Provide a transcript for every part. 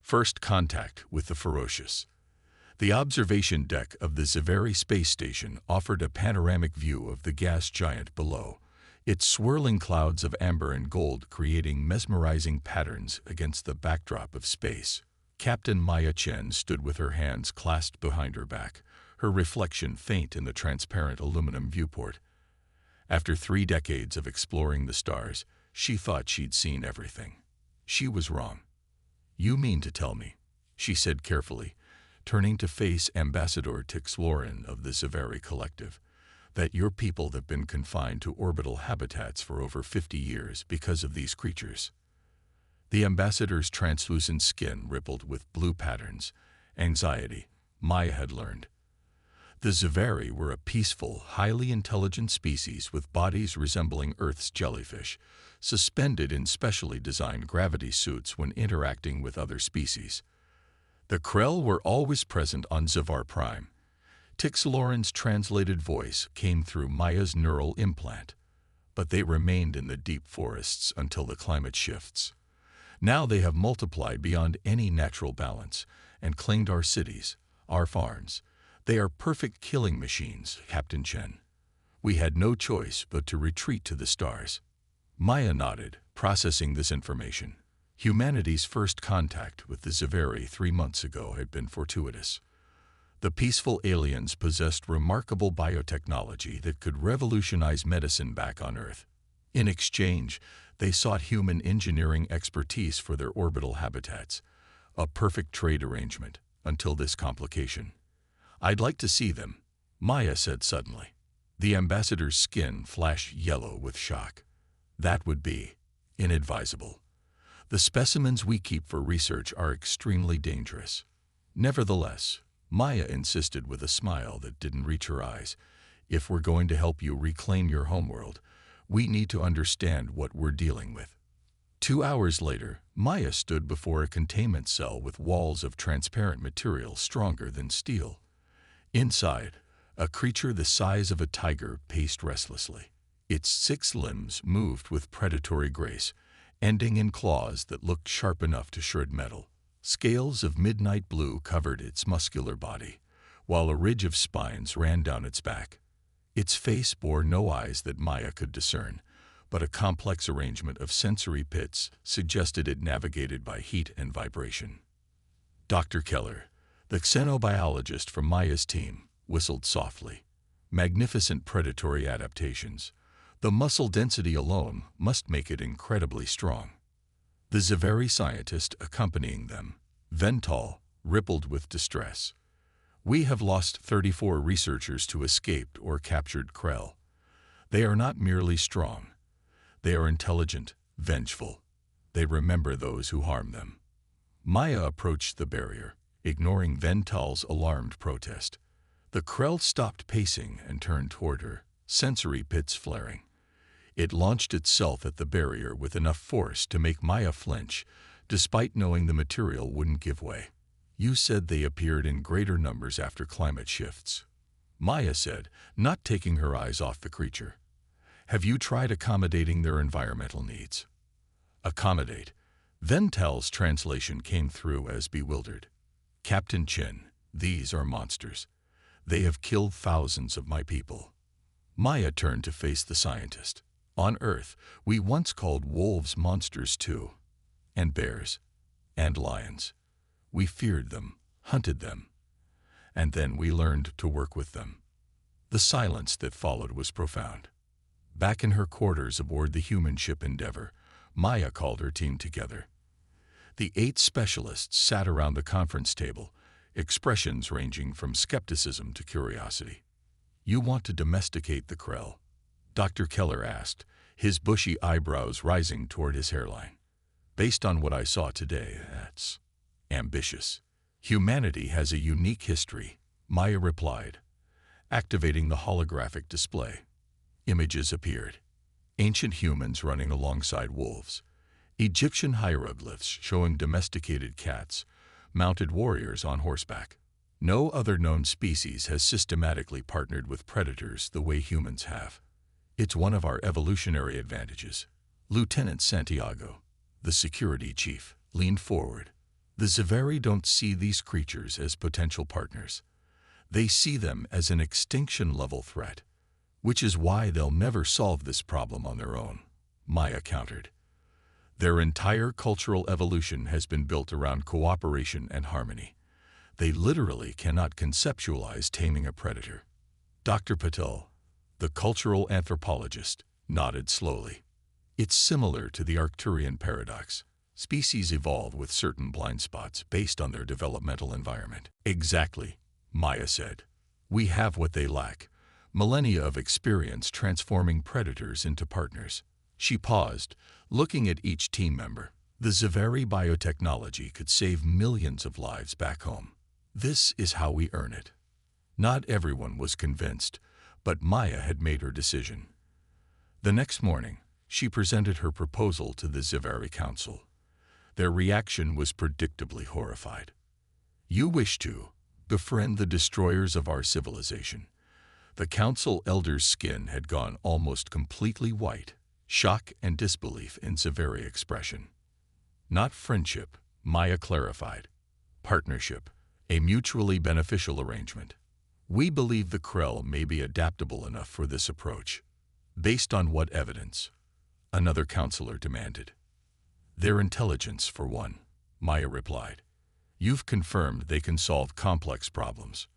First contact with the ferocious. The observation deck of the Zaveri space station offered a panoramic view of the gas giant below, its swirling clouds of amber and gold creating mesmerizing patterns against the backdrop of space. Captain Maya Chen stood with her hands clasped behind her back, her reflection faint in the transparent aluminum viewport. After 3 decades of exploring the stars, she thought she'd seen everything. She was wrong. "You mean to tell me," she said carefully, turning to face Ambassador Tixloran of the Zaveri Collective, "that your people have been confined to orbital habitats for over 50 years because of these creatures?" The ambassador's translucent skin rippled with blue patterns. Anxiety, Maya had learned. The Zaveri were a peaceful, highly intelligent species with bodies resembling Earth's jellyfish, suspended in specially designed gravity suits when interacting with other species. The Krell were always present on Zavar Prime. Tixloran's translated voice came through Maya's neural implant, but they remained in the deep forests until the climate shifts. Now they have multiplied beyond any natural balance and claimed our cities, our farms. They are perfect killing machines, Captain Chen. We had no choice but to retreat to the stars. Maya nodded, processing this information. Humanity's first contact with the Zaveri 3 months ago had been fortuitous. The peaceful aliens possessed remarkable biotechnology that could revolutionize medicine back on Earth. In exchange, they sought human engineering expertise for their orbital habitats, a perfect trade arrangement, until this complication. "I'd like to see them," Maya said suddenly. The ambassador's skin flashed yellow with shock. "That would be inadvisable. The specimens we keep for research are extremely dangerous." Nevertheless, Maya insisted with a smile that didn't reach her eyes, "If we're going to help you reclaim your homeworld, we need to understand what we're dealing with." 2 hours later, Maya stood before a containment cell with walls of transparent material stronger than steel. Inside, a creature the size of a tiger paced restlessly. Its 6 limbs moved with predatory grace, ending in claws that looked sharp enough to shred metal. Scales of midnight blue covered its muscular body, while a ridge of spines ran down its back. Its face bore no eyes that Maya could discern, but a complex arrangement of sensory pits suggested it navigated by heat and vibration. Dr. Keller, the xenobiologist from Maya's team, whistled softly. "Magnificent predatory adaptations. The muscle density alone must make it incredibly strong." The Zaveri scientist accompanying them, Vental, rippled with distress. "We have lost 34 researchers to escaped or captured Krell. They are not merely strong. They are intelligent, vengeful. They remember those who harm them." Maya approached the barrier, ignoring Vental's alarmed protest. The Krell stopped pacing and turned toward her, sensory pits flaring. It launched itself at the barrier with enough force to make Maya flinch, despite knowing the material wouldn't give way. "You said they appeared in greater numbers after climate shifts," Maya said, not taking her eyes off the creature. "Have you tried accommodating their environmental needs?" "Accommodate." Vental's translation came through as bewildered. "Captain Chen, these are monsters. They have killed thousands of my people." Maya turned to face the scientist. "On Earth, we once called wolves monsters too. And bears. And lions. We feared them, hunted them. And then we learned to work with them." The silence that followed was profound. Back in her quarters aboard the human ship Endeavor, Maya called her team together. The 8 specialists sat around the conference table, expressions ranging from skepticism to curiosity. "You want to domesticate the Krell?" Dr. Keller asked, his bushy eyebrows rising toward his hairline. "Based on what I saw today, that's ambitious." "Humanity has a unique history," Maya replied, activating the holographic display. Images appeared. Ancient humans running alongside wolves. Egyptian hieroglyphs showing domesticated cats, mounted warriors on horseback. No other known species has systematically partnered with predators the way humans have. It's one of our evolutionary advantages. Lieutenant Santiago, the security chief, leaned forward. The Zaveri don't see these creatures as potential partners. They see them as an extinction-level threat, which is why they'll never solve this problem on their own, Maya countered. Their entire cultural evolution has been built around cooperation and harmony. They literally cannot conceptualize taming a predator. Dr. Patel, the cultural anthropologist, nodded slowly. It's similar to the Arcturian paradox. Species evolve with certain blind spots based on their developmental environment. Exactly, Maya said. We have what they lack, millennia of experience transforming predators into partners. She paused, looking at each team member. The Zaveri biotechnology could save millions of lives back home. This is how we earn it. Not everyone was convinced, but Maya had made her decision. The next morning, she presented her proposal to the Zaveri Council. Their reaction was predictably horrified. You wish to befriend the destroyers of our civilization. The council elder's skin had gone almost completely white, shock and disbelief in Zaveri expression. Not friendship, Maya clarified. Partnership, a mutually beneficial arrangement. We believe the Krell may be adaptable enough for this approach. Based on what evidence? Another counselor demanded. Their intelligence, for one, Maya replied. You've confirmed they can solve complex problems,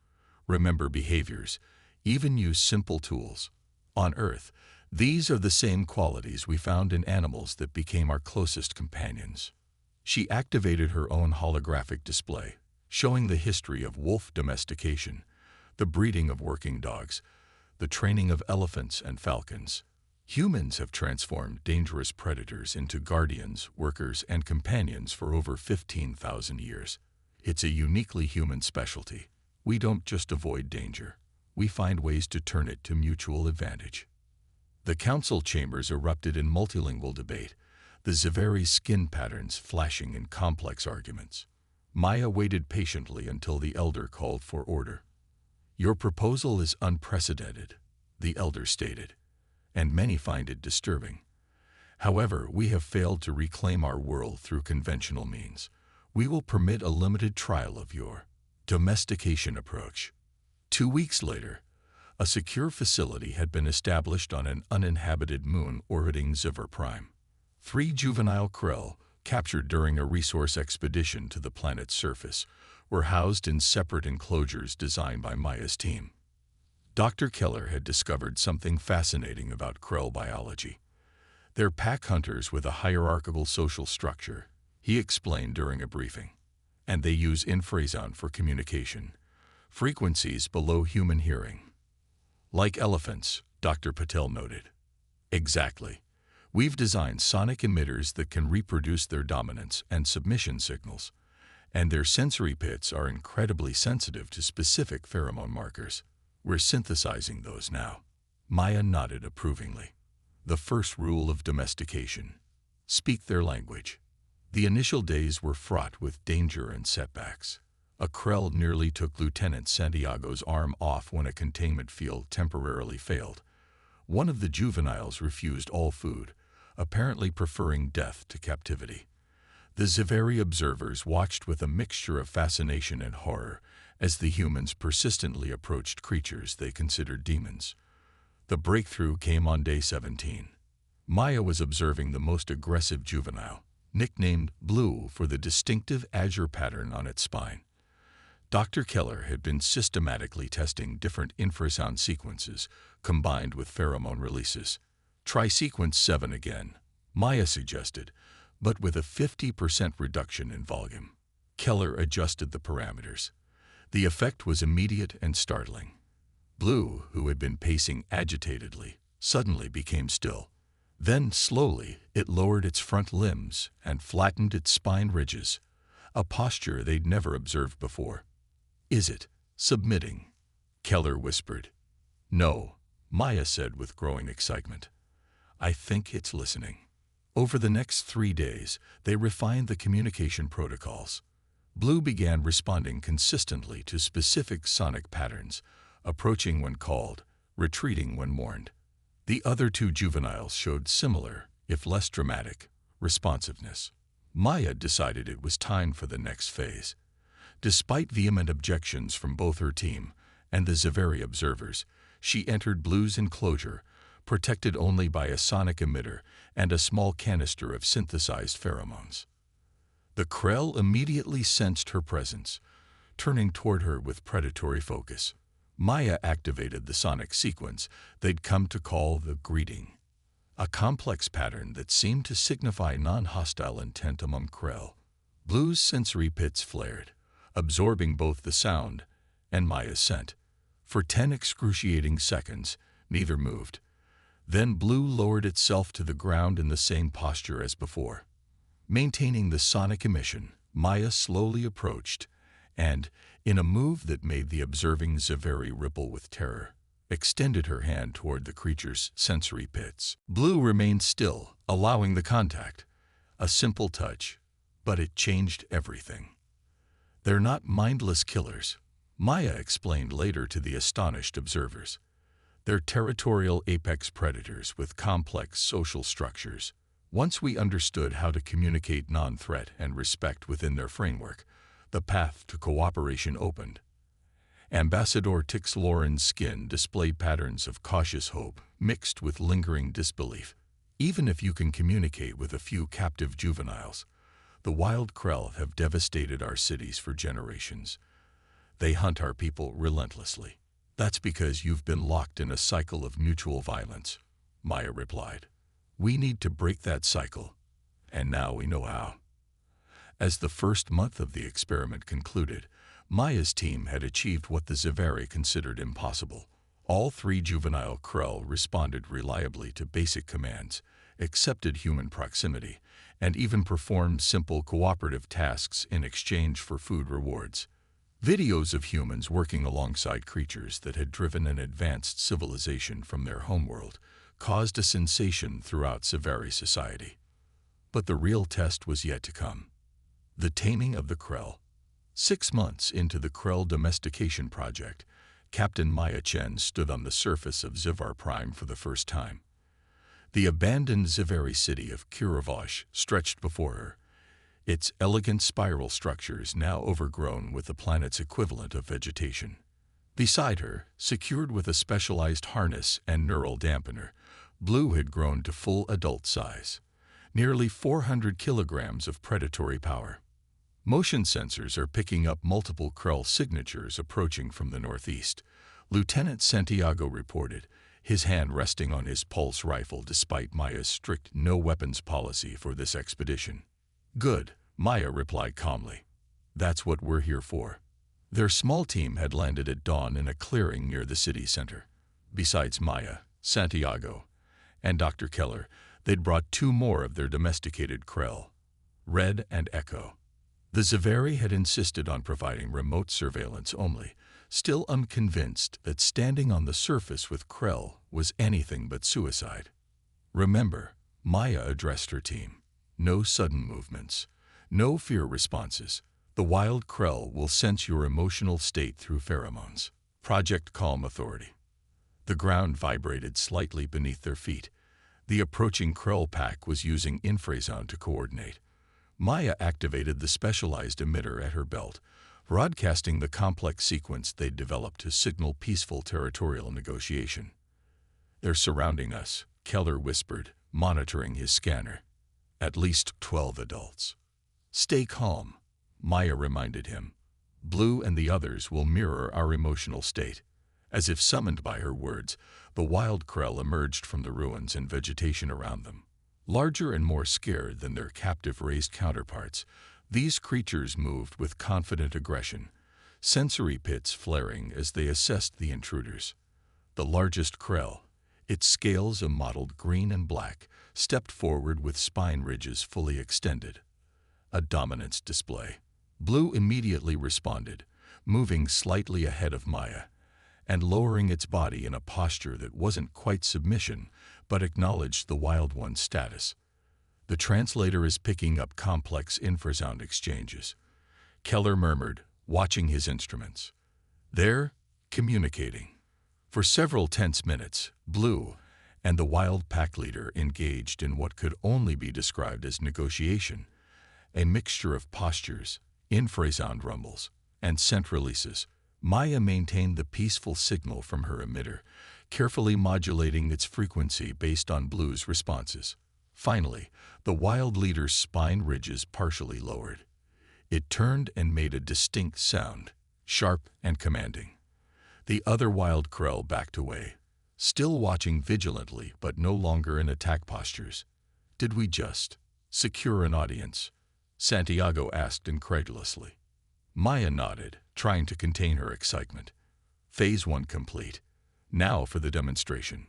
remember behaviors, even use simple tools. On Earth, these are the same qualities we found in animals that became our closest companions. She activated her own holographic display, showing the history of wolf domestication, the breeding of working dogs, the training of elephants and falcons. Humans have transformed dangerous predators into guardians, workers, and companions for over 15,000 years. It's a uniquely human specialty. We don't just avoid danger. We find ways to turn it to mutual advantage. The council chambers erupted in multilingual debate, the Zaveri's skin patterns flashing in complex arguments. Maya waited patiently until the elder called for order. Your proposal is unprecedented, the elder stated, and many find it disturbing. However, we have failed to reclaim our world through conventional means. We will permit a limited trial of your domestication approach. 2 weeks later, a secure facility had been established on an uninhabited moon orbiting Ziver Prime. 3 juvenile Krell, captured during a resource expedition to the planet's surface, were housed in separate enclosures designed by Maya's team. Dr. Keller had discovered something fascinating about Krell biology. They're pack hunters with a hierarchical social structure, he explained during a briefing. And they use infrasound for communication, frequencies below human hearing. Like elephants, Dr. Patel noted. Exactly. We've designed sonic emitters that can reproduce their dominance and submission signals, and their sensory pits are incredibly sensitive to specific pheromone markers. We're synthesizing those now. Maya nodded approvingly. The first rule of domestication: speak their language. The initial days were fraught with danger and setbacks. A Krell nearly took Lieutenant Santiago's arm off when a containment field temporarily failed. One of the juveniles refused all food, apparently preferring death to captivity. The Zaveri observers watched with a mixture of fascination and horror as the humans persistently approached creatures they considered demons. The breakthrough came on day 17. Maya was observing the most aggressive juvenile, nicknamed Blue for the distinctive azure pattern on its spine. Dr. Keller had been systematically testing different infrasound sequences combined with pheromone releases. Try sequence 7 again, Maya suggested, but with a 50% reduction in volume. Keller adjusted the parameters. The effect was immediate and startling. Blue, who had been pacing agitatedly, suddenly became still. Then, slowly, it lowered its front limbs and flattened its spine ridges, a posture they'd never observed before. Is it submitting? Keller whispered. No, Maya said with growing excitement. I think it's listening. Over the next 3 days, they refined the communication protocols. Blue began responding consistently to specific sonic patterns, approaching when called, retreating when warned. The other 2 juveniles showed similar, if less dramatic, responsiveness. Maya decided it was time for the next phase. Despite vehement objections from both her team and the Zaveri observers, she entered Blue's enclosure, protected only by a sonic emitter and a small canister of synthesized pheromones. The Krell immediately sensed her presence, turning toward her with predatory focus. Maya activated the sonic sequence they'd come to call the greeting, a complex pattern that seemed to signify non-hostile intent among Krell. Blue's sensory pits flared, absorbing both the sound and Maya's scent. For 10 excruciating seconds, neither moved. Then Blue lowered itself to the ground in the same posture as before. Maintaining the sonic emission, Maya slowly approached and, in a move that made the observing Zaveri ripple with terror, extended her hand toward the creature's sensory pits. Blue remained still, allowing the contact. A simple touch, but it changed everything. "They're not mindless killers," Maya explained later to the astonished observers. "They're territorial apex predators with complex social structures. Once we understood how to communicate non-threat and respect within their framework, the path to cooperation opened." Ambassador Tix-Lauren's skin displayed patterns of cautious hope mixed with lingering disbelief. "Even if you can communicate with a few captive juveniles, the wild Krell have devastated our cities for generations. They hunt our people relentlessly." "That's because you've been locked in a cycle of mutual violence," Maya replied. "We need to break that cycle, and now we know how." As the first month of the experiment concluded, Maya's team had achieved what the Zaveri considered impossible. All 3 juvenile Krell responded reliably to basic commands, accepted human proximity, and even performed simple cooperative tasks in exchange for food rewards. Videos of humans working alongside creatures that had driven an advanced civilization from their homeworld caused a sensation throughout Zaveri society. But the real test was yet to come. The taming of the Krell. 6 months into the Krell domestication project, Captain Maya Chen stood on the surface of Zivar Prime for the first time. The abandoned Zaveri city of Kiravosh stretched before her, its elegant spiral structures now overgrown with the planet's equivalent of vegetation. Beside her, secured with a specialized harness and neural dampener, Blue had grown to full adult size, nearly 400 kilograms of predatory power. Motion sensors are picking up multiple Krell signatures approaching from the northeast, Lieutenant Santiago reported, his hand resting on his pulse rifle despite Maya's strict no-weapons policy for this expedition. "Good," Maya replied calmly. "That's what we're here for." Their small team had landed at dawn in a clearing near the city center. Besides Maya, Santiago, and Dr. Keller, they'd brought 2 more of their domesticated Krell, Red and Echo. The Zaveri had insisted on providing remote surveillance only, still unconvinced that standing on the surface with Krell was anything but suicide. "Remember," Maya addressed her team, "no sudden movements, no fear responses. The wild Krell will sense your emotional state through pheromones." Project Calm Authority. The ground vibrated slightly beneath their feet. The approaching Krell pack was using infrasound to coordinate. Maya activated the specialized emitter at her belt, broadcasting the complex sequence they'd developed to signal peaceful territorial negotiation. "They're surrounding us," Keller whispered, monitoring his scanner. "At least 12 adults." "Stay calm," Maya reminded him. "Blue and the others will mirror our emotional state." As if summoned by her words, the wild Krell emerged from the ruins and vegetation around them. Larger and more scared than their captive-raised counterparts, these creatures moved with confident aggression, sensory pits flaring as they assessed the intruders. The largest Krell, its scales a mottled green and black, stepped forward with spine ridges fully extended. A dominance display. Blue immediately responded, moving slightly ahead of Maya, and lowering its body in a posture that wasn't quite submission, but acknowledged the wild one's status. "The translator is picking up complex infrasound exchanges," Keller murmured, watching his instruments. "They're communicating." For several tense minutes, Blue and the wild pack leader engaged in what could only be described as negotiation, A mixture of postures, infrasound rumbles, and scent releases, Maya maintained the peaceful signal from her emitter, carefully modulating its frequency based on Blue's responses. Finally, the wild leader's spine ridges partially lowered. It turned and made a distinct sound, sharp and commanding. The other wild Krell backed away, still watching vigilantly but no longer in attack postures. "Did we just secure an audience?" Santiago asked incredulously. Maya nodded, trying to contain her excitement. Phase 1 complete. Now for the demonstration.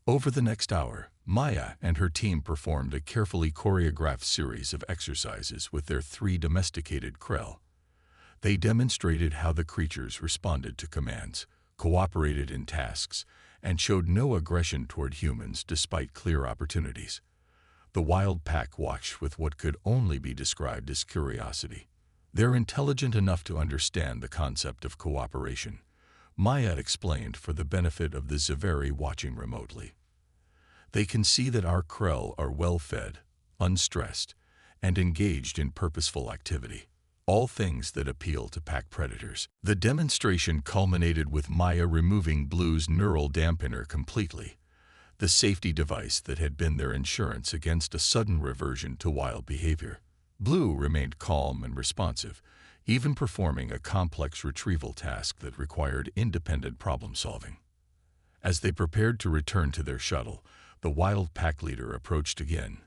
Over the next hour, Maya and her team performed a carefully choreographed series of exercises with their 3 domesticated Krell. They demonstrated how the creatures responded to commands, cooperated in tasks, and showed no aggression toward humans despite clear opportunities. The wild pack watched with what could only be described as curiosity. They're intelligent enough to understand the concept of cooperation, Maya explained for the benefit of the Zaveri watching remotely. They can see that our Krell are well-fed, unstressed, and engaged in purposeful activity, all things that appeal to pack predators. The demonstration culminated with Maya removing Blue's neural dampener completely, the safety device that had been their insurance against a sudden reversion to wild behavior. Blue remained calm and responsive, even performing a complex retrieval task that required independent problem-solving. As they prepared to return to their shuttle, the wild pack leader approached again.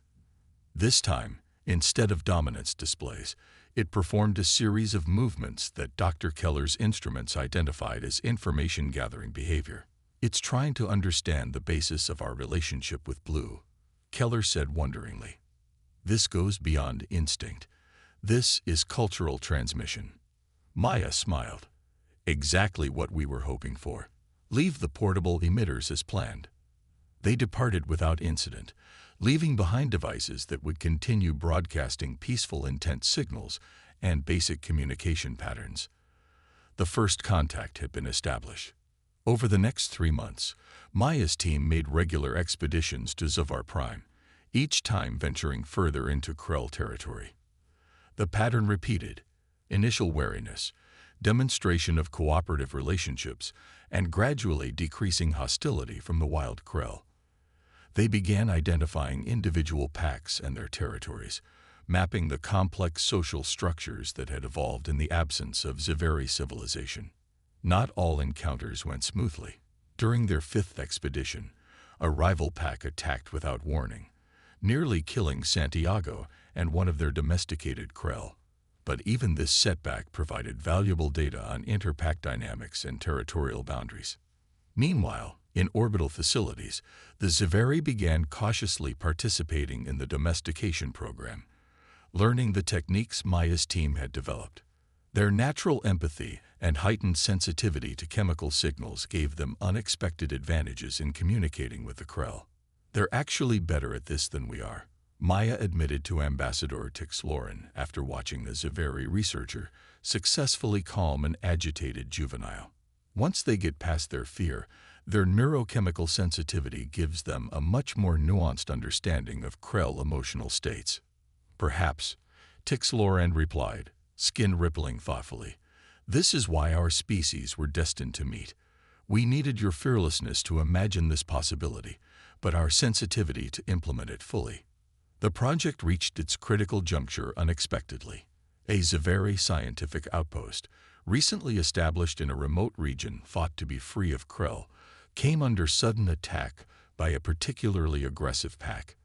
This time, instead of dominance displays, it performed a series of movements that Dr. Keller's instruments identified as information-gathering behavior. "It's trying to understand the basis of our relationship with Blue," Keller said wonderingly. "This goes beyond instinct. This is cultural transmission." Maya smiled. "Exactly what we were hoping for. Leave the portable emitters as planned." They departed without incident, leaving behind devices that would continue broadcasting peaceful intent signals and basic communication patterns. The first contact had been established. Over the next 3 months, Maya's team made regular expeditions to Zavar Prime, each time venturing further into Krell territory. The pattern repeated: initial wariness, demonstration of cooperative relationships, and gradually decreasing hostility from the wild Krell. They began identifying individual packs and their territories, mapping the complex social structures that had evolved in the absence of Zaveri civilization. Not all encounters went smoothly. During their 5th expedition, a rival pack attacked without warning, nearly killing Santiago and one of their domesticated Krell. But even this setback provided valuable data on interpack dynamics and territorial boundaries. Meanwhile, in orbital facilities, the Zaveri began cautiously participating in the domestication program, learning the techniques Maya's team had developed. Their natural empathy and heightened sensitivity to chemical signals gave them unexpected advantages in communicating with the Krell. "They're actually better at this than we are," Maya admitted to Ambassador Tixloren after watching the Zaveri researcher successfully calm an agitated juvenile. "Once they get past their fear, their neurochemical sensitivity gives them a much more nuanced understanding of Krell emotional states." "Perhaps," Tixloren replied, skin rippling thoughtfully. "This is why our species were destined to meet. We needed your fearlessness to imagine this possibility, but our sensitivity to implement it fully." The project reached its critical juncture unexpectedly. A Zaveri scientific outpost, recently established in a remote region thought to be free of Krell, came under sudden attack by a particularly aggressive pack.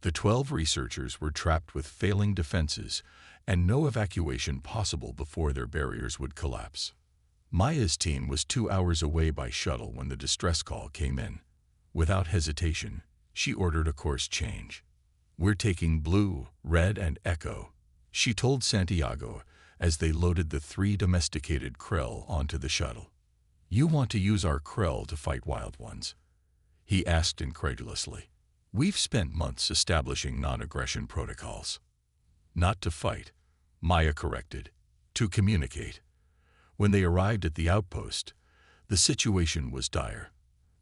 The 12 researchers were trapped with failing defenses and no evacuation possible before their barriers would collapse. Maya's team was 2 hours away by shuttle when the distress call came in. Without hesitation, she ordered a course change. "We're taking Blue, Red, and Echo," she told Santiago as they loaded the 3 domesticated Krell onto the shuttle. "You want to use our Krell to fight wild ones?" he asked incredulously. "We've spent months establishing non-aggression protocols." "Not to fight," Maya corrected, "to communicate." When they arrived at the outpost, the situation was dire.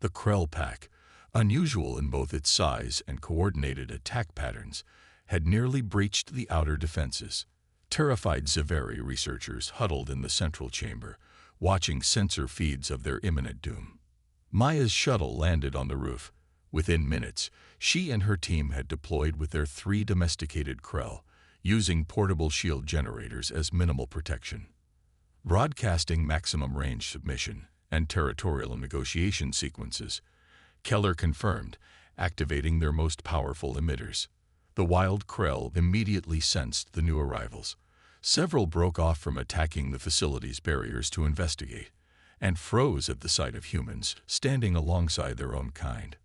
The Krell pack, unusual in both its size and coordinated attack patterns, had nearly breached the outer defenses. Terrified Zaveri researchers huddled in the central chamber, watching sensor feeds of their imminent doom. Maya's shuttle landed on the roof. Within minutes, she and her team had deployed with their 3 domesticated Krell, using portable shield generators as minimal protection. Broadcasting maximum range submission and territorial negotiation sequences, Keller confirmed, activating their most powerful emitters. The wild Krell immediately sensed the new arrivals. Several broke off from attacking the facility's barriers to investigate, and froze at the sight of humans standing alongside their own kind.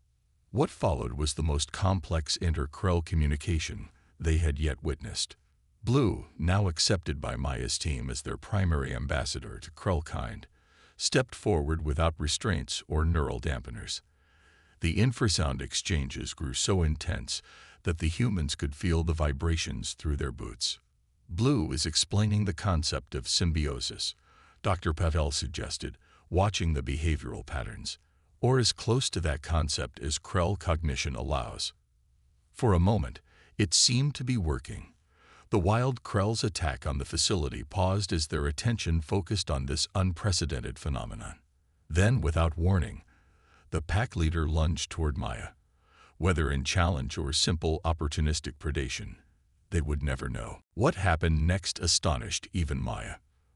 What followed was the most complex inter-Krell communication they had yet witnessed. Blue, now accepted by Maya's team as their primary ambassador to Krell kind, stepped forward without restraints or neural dampeners. The infrasound exchanges grew so intense that the humans could feel the vibrations through their boots. Blue is explaining the concept of symbiosis, Dr. Patel suggested, watching the behavioral patterns, or as close to that concept as Krell cognition allows. For a moment, it seemed to be working. The wild Krell's attack on the facility paused as their attention focused on this unprecedented phenomenon. Then, without warning, the pack leader lunged toward Maya. Whether in challenge or simple opportunistic predation, they would never know. What happened next astonished even Maya.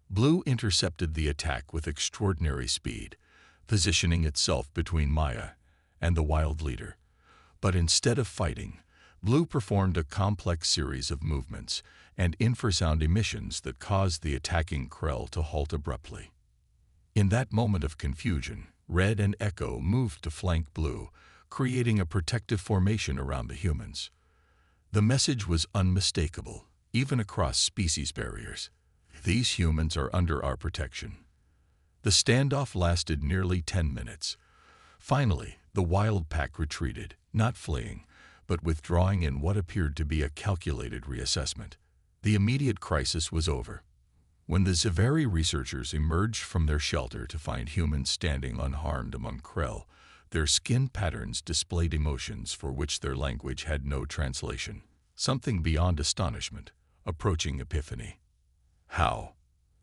Blue intercepted the attack with extraordinary speed, positioning itself between Maya and the wild leader. But instead of fighting, Blue performed a complex series of movements and infrasound emissions that caused the attacking Krell to halt abruptly. In that moment of confusion, Red and Echo moved to flank Blue, creating a protective formation around the humans. The message was unmistakable, even across species barriers. These humans are under our protection. The standoff lasted nearly 10 minutes. Finally, the wild pack retreated, not fleeing, but withdrawing in what appeared to be a calculated reassessment. The immediate crisis was over. When the Zaveri researchers emerged from their shelter to find humans standing unharmed among Krell, their skin patterns displayed emotions for which their language had no translation. Something beyond astonishment, approaching epiphany. "How?"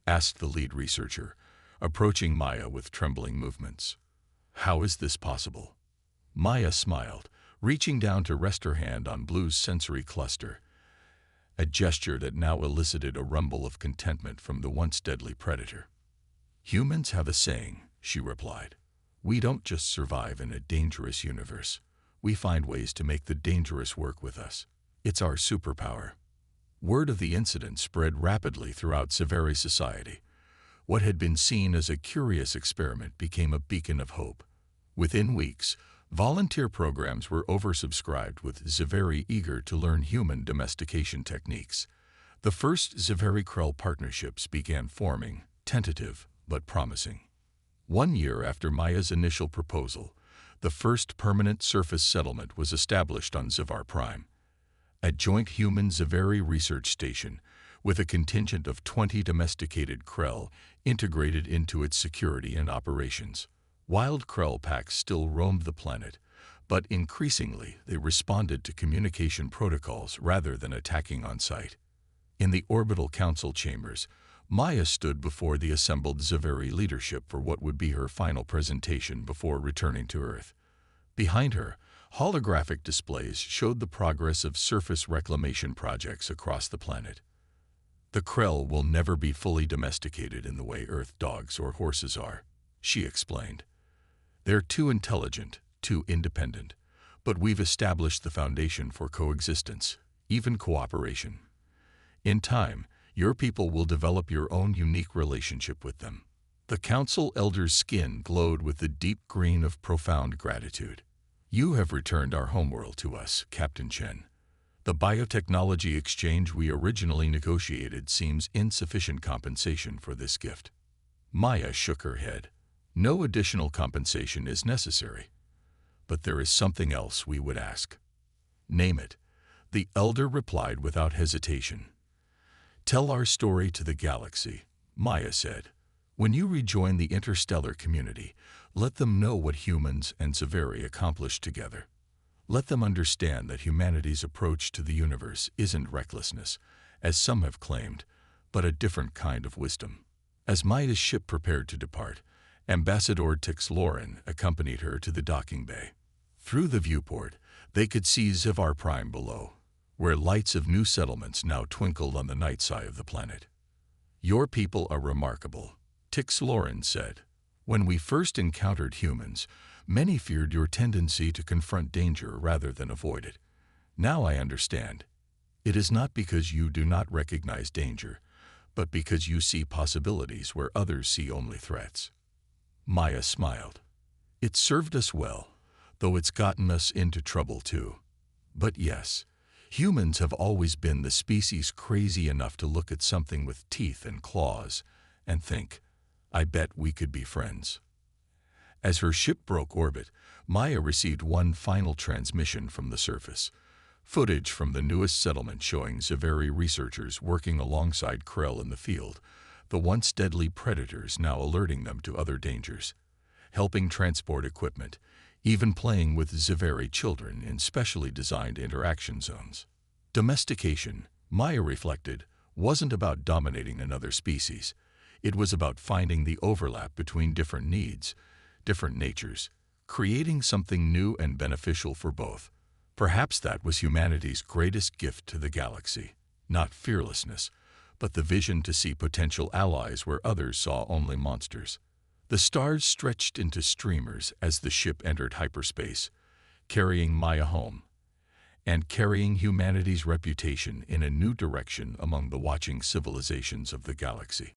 asked the lead researcher, approaching Maya with trembling movements. "How is this possible?" Maya smiled, reaching down to rest her hand on Blue's sensory cluster, a gesture that now elicited a rumble of contentment from the once deadly predator. "Humans have a saying," she replied. "We don't just survive in a dangerous universe. We find ways to make the dangerous work with us. It's our superpower." Word of the incident spread rapidly throughout Zaveri society. What had been seen as a curious experiment became a beacon of hope. Within weeks, volunteer programs were oversubscribed with Zaveri eager to learn human domestication techniques. The first Zaveri-Krell partnerships began forming, tentative but promising. 1 year after Maya's initial proposal, the first permanent surface settlement was established on Zavar Prime, a joint human-Zaveri research station with a contingent of 20 domesticated Krell integrated into its security and operations. Wild Krell packs still roamed the planet, but increasingly they responded to communication protocols rather than attacking on sight. In the orbital council chambers, Maya stood before the assembled Zaveri leadership for what would be her final presentation before returning to Earth. Behind her, holographic displays showed the progress of surface reclamation projects across the planet. "The Krell will never be fully domesticated in the way Earth dogs or horses are," she explained. "They're too intelligent, too independent, but we've established the foundation for coexistence, even cooperation. In time, your people will develop your own unique relationship with them." The council elder's skin glowed with the deep green of profound gratitude. "You have returned our homeworld to us, Captain Chen. The biotechnology exchange we originally negotiated seems insufficient compensation for this gift." Maya shook her head. "No additional compensation is necessary. But there is something else we would ask." "Name it," the elder replied without hesitation. "Tell our story to the galaxy," Maya said. "When you rejoin the interstellar community, let them know what humans and Zaveri accomplished together. Let them understand that humanity's approach to the universe isn't recklessness, as some have claimed, but a different kind of wisdom. As Maia's ship prepared to depart, Ambassador Tix Lauren accompanied her to the docking bay. Through the viewport, they could see Zivar Prime below, where lights of new settlements now twinkled on the night side of the planet. "Your people are remarkable," Tix Lauren said. "When we first encountered humans, many feared your tendency to confront danger rather than avoid it. Now I understand. It is not because you do not recognize danger, but because you see possibilities where others see only threats." Maia smiled. "It served us well, though it's gotten us into trouble too. But yes, humans have always been the species crazy enough to look at something with teeth and claws and think, I bet we could be friends." As her ship broke orbit, Maia received one final transmission from the surface. Footage from the newest settlement showing Zaveri researchers working alongside Krell in the field, the once deadly predators now alerting them to other dangers, helping transport equipment, even playing with Zaveri children in specially designed interaction zones. Domestication, Maia reflected, wasn't about dominating another species. It was about finding the overlap between different needs, different natures, creating something new and beneficial for both. Perhaps that was humanity's greatest gift to the galaxy. Not fearlessness, but the vision to see potential allies where others saw only monsters. The stars stretched into streamers as the ship entered hyperspace, carrying Maia home, and carrying humanity's reputation in a new direction among the watching civilizations of the galaxy.